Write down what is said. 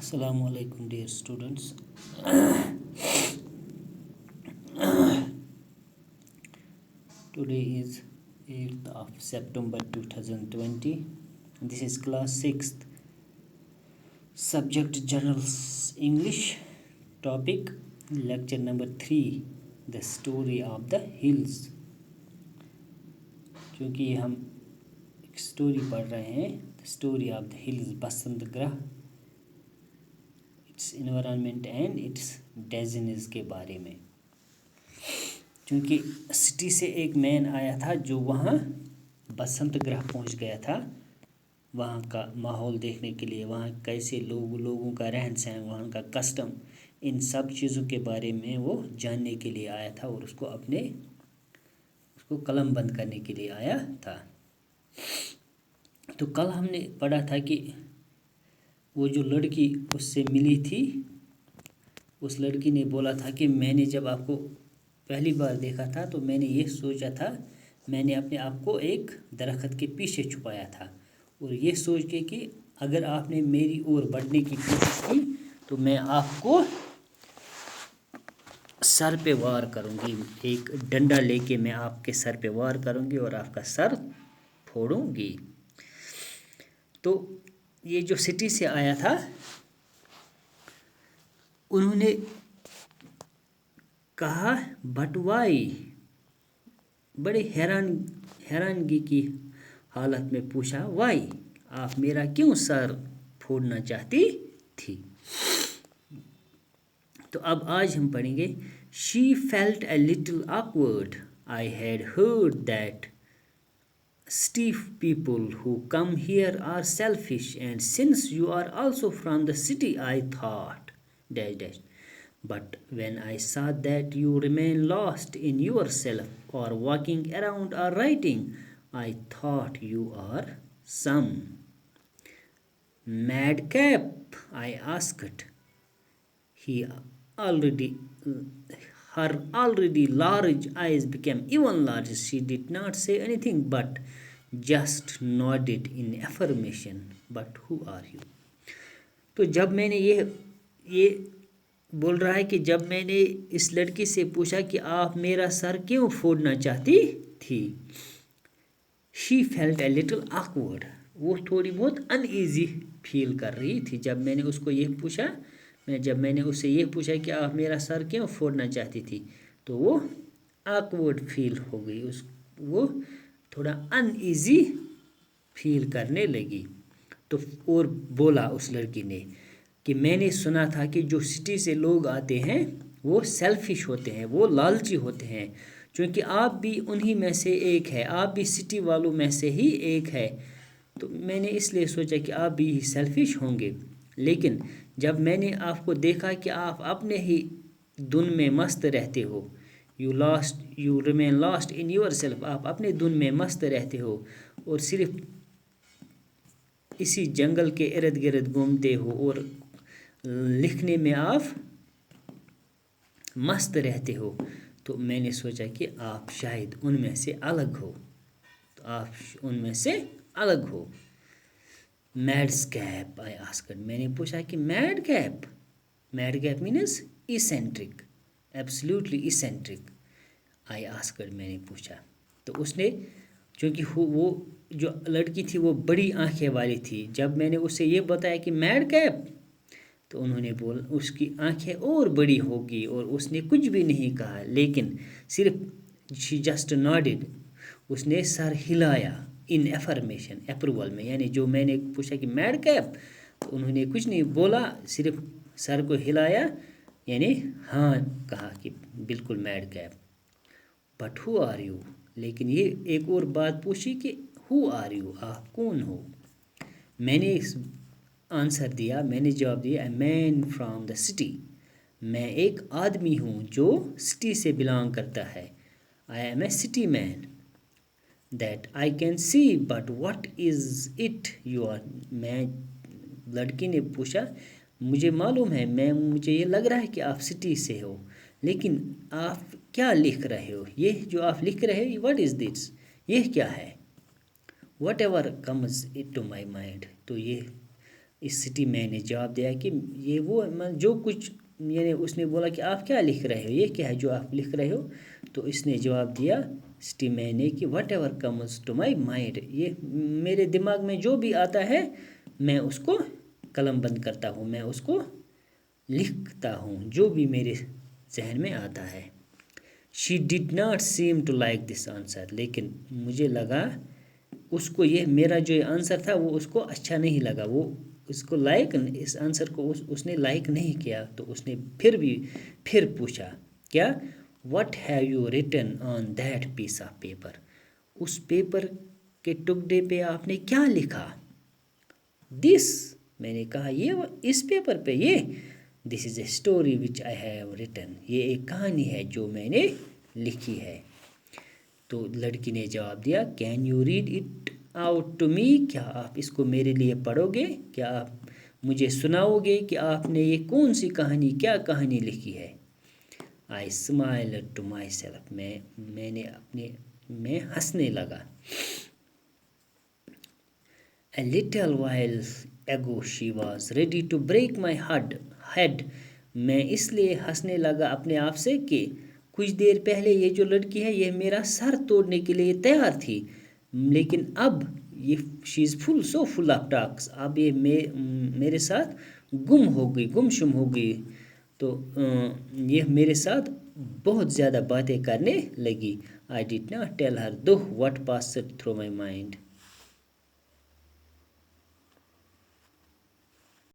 Assalamu alaikum dear students. Today is 8th of September 2020. This is class 6th. Subject Generals English. Topic lecture number 3, The Story of the Hills. क्योंकि हम एक story पढ़ रहे हैं, The Story of the Hills, बसंत ग्रह, it's environment and it's डेजिनेस के बारे में। क्योंकि सिटी से एक मैन आया था जो वहाँ बसंत ग्रह पहुँच गया था, वहाँ का माहौल देखने के लिए, वहाँ कैसे लोगों का रहन सहन, वहाँ का कस्टम, इन सब चीज़ों के बारे में वो जानने के लिए आया था और उसको कलम बंद करने के लिए आया था। तो कल हमने पढ़ा था कि वो जो लड़की उससे मिली थी, उस लड़की ने बोला था कि मैंने जब आपको पहली बार देखा था तो मैंने ये सोचा था, मैंने अपने आप को एक दरख्त के पीछे छुपाया था और ये सोच के कि अगर आपने मेरी ओर बढ़ने की कोशिश की तो मैं आपको सर पे वार करूँगी, एक डंडा लेके मैं आपके सर पे वार करूँगी और आपका सर फोड़ूँगी। तो ये जो सिटी से आया था, उन्होंने कहा बट वाई, बड़े हैरानगी की हालत में पूछा, वाई, आप मेरा क्यों सर फोड़ना चाहती थी। तो अब आज हम पढ़ेंगे, she felt a little awkward. I had heard that stiff people who come here are selfish, and since you are also from the city, I thought dash dash. But when I saw that you remain lost in yourself or walking around or writing, I thought you are some madcap, I asked. Her already large eyes became even larger. She did not say anything but just nodded in affirmation. But who are you? तो जब मैंने ये बोल रहा है कि जब मैंने इस लड़की से पूछा कि आप मेरा सर क्यों फोड़ना चाहती थी, she felt a little awkward. वो थोड़ी बहुत अनईजी फील कर रही थी जब मैंने उसको ये पूछा। जब मैंने उससे ये पूछा कि आप मेरा सर क्यों फोड़ना चाहती थी, तो वो awkward फील हो गई, वो थोड़ा अनईजी फील करने लगी। तो और बोला उस लड़की ने कि मैंने सुना था कि जो सिटी से लोग आते हैं वो सेल्फिश होते हैं, वो लालची होते हैं, क्योंकि आप भी उन्हीं में से एक है, आप भी सिटी वालों में से ही एक है। तो मैंने इसलिए सोचा कि आप भी सेल्फिश होंगे, लेकिन जब मैंने आपको देखा कि आप अपने ही धुन में मस्त रहते हो, you remain lost in your self, आप अपने धुन में मस्त रहते हो और सिर्फ इसी जंगल के इर्द गिर्द घूमते हो और लिखने में आप मस्त रहते हो, तो मैंने सोचा कि आप शायद उनमें से अलग हो, तो आप उनमें से अलग हो। मैडकैप, आई आस्क्ड, मैंने पूछा कि madcap means eccentric, absolutely eccentric, I asked, मैंने पूछा। तो उसने, क्योंकि वो जो लड़की थी वो बड़ी आंखें वाली थी, जब मैंने उससे ये बताया कि मैडकैप, तो उन्होंने उसकी आंखें और बड़ी होगी और उसने कुछ भी नहीं कहा, लेकिन सिर्फ शी जस्ट नॉडेड, उसने सर हिलाया इन एफर्मेशन, अप्रूवल में, यानी जो मैंने पूछा कि मैडकैप, तो उन्होंने कुछ नहीं बोला, सिर्फ सर को हिलाया, यानी हाँ कहा कि बिल्कुल मैडकैप। बट हु आर यू, लेकिन ये एक और बात पूछी कि हु आर यू, आप कौन हो। मैंने आंसर दिया, मैंने जवाब दिया, a man from the city, मैं एक आदमी हूँ जो सिटी से बिलोंग करता है। I am a city man that I can see, but what is it you are. लड़की ने पूछा, मुझे मालूम है, मुझे ये लग रहा है कि आप सिटी से हो, लेकिन आप क्या लिख रहे हो, ये जो आप लिख रहे हो, व्हाट इज़ दिस, ये क्या है। Whatever comes it to my mind, तो ये اسٹی مین نے جواب دیا کہ یہ وہ جو کچھ یعنی اس نے بولا کہ آپ کیا لکھ رہے ہو، یہ کیا ہے جو آپ لکھ رہے ہو؟ تو اس نے جواب دیا اسٹی مین نے کہ whatever comes to my mind, یہ میرے دماغ میں جو بھی آتا ہے میں اس کو قلم بند کرتا ہوں، میں اس کو لکھتا ہوں، جو بھی میرے ذہن میں آتا ہے۔ She did not seem to like this answer, لیکن مجھے لگا اس کو یہ میرا جو آنسر تھا وہ اس کو اچھا نہیں لگا، وہ اس کو اس آنسر کو اس نے لائک نہیں کیا۔ تو اس نے پھر پوچھا کیا what have you written on that piece of paper, اس پیپر کے ٹکڑے پہ آپ نے کیا لکھا؟ دس، میں نے کہا یہ اس پیپر پہ this is a story which I have written, یہ ایک کہانی ہے جو میں نے لکھی ہے۔ تو لڑکی نے جواب دیا can you read it out to me, کیا آپ اس کو میرے لیے پڑھو گے، کیا آپ مجھے سناؤ گے کہ آپ نے یہ کون سی کہانی، کیا کہانی لکھی ہے؟ آئی اسمائلڈ ٹو مائی سیلف، میں ہنسنے لگا۔ A little while ago she was ready to break my head، میں اس لیے ہنسنے لگا اپنے آپ سے کہ کچھ دیر پہلے یہ جو لڑکی ہے یہ میرا سر توڑنے کے لیے تیار تھی، لیکن اب یہ she is so full of talks، اب یہ میرے ساتھ گمشم ہو گئی، تو یہ میرے ساتھ بہت زیادہ باتیں کرنے لگی۔ I did not tell her though what passed through my mind،